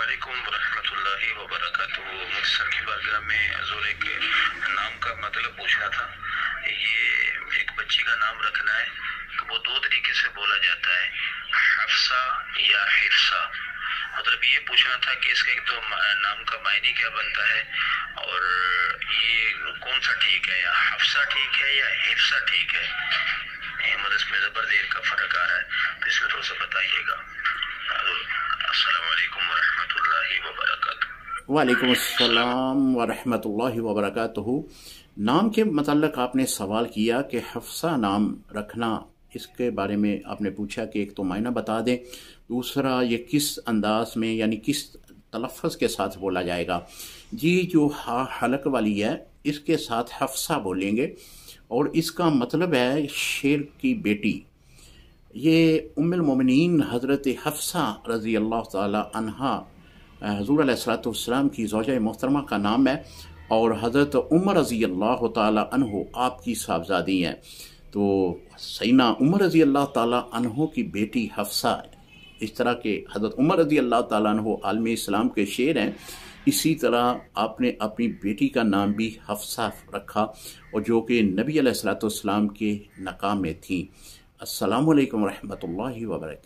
علیکم ورحمۃ اللہ وبرکاتہ۔ مختصر کی بارگاہ میں حضور ایک نام کا مطلب پوچھنا تھا۔ یہ ایک بچی کا نام رکھنا ہے تو وہ دو طریقے سے بولا جاتا ہے، حفصہ یا حفصہ۔ مطلب یہ پوچھنا تھا کہ اس کا ایک تو نام کا معنی کیا بنتا ہے، اور یہ کون سا ٹھیک ہے، یا حفصہ ٹھیک ہے یا حفصہ ٹھیک ہے؟ مطلب اس میں زبر زیر کا فرق آ رہا ہے، تو اس میں تھوڑا سا بتائیے گا۔ السلام علیکم ورحمۃ اللہ وبرکاتہ۔ وعلیکم السلام ورحمۃ اللہ وبرکاتہ۔ نام کے متعلق آپ نے سوال کیا کہ حفصہ نام رکھنا، اس کے بارے میں آپ نے پوچھا کہ ایک تو معنی بتا دیں، دوسرا یہ کس انداز میں یعنی کس تلفظ کے ساتھ بولا جائے گا۔ جی، جو حلق والی ہے اس کے ساتھ حفصہ بولیں گے، اور اس کا مطلب ہے شیر کی بیٹی۔ یہ ام المومنین حضرت حفصہ رضی اللہ تعالی عنہا حضور علیہ السلام کی زوجہ محترمہ کا نام ہے، اور حضرت عمر رضی اللہ تعالی عنہ آپ کی صاحبزادی ہیں۔ تو سیدنا عمر رضی اللہ تعالی عنہ کی بیٹی حفصہ، اس طرح کے حضرت عمر رضی اللہ تعالی عنہ عالم اسلام کے شیر ہیں، اسی طرح آپ نے اپنی بیٹی کا نام بھی حفصہ رکھا، اور جو کہ نبی علیہ السلام کے نکاح میں تھی۔ السلام علیکم ورحمۃ اللہ وبرکاتہ۔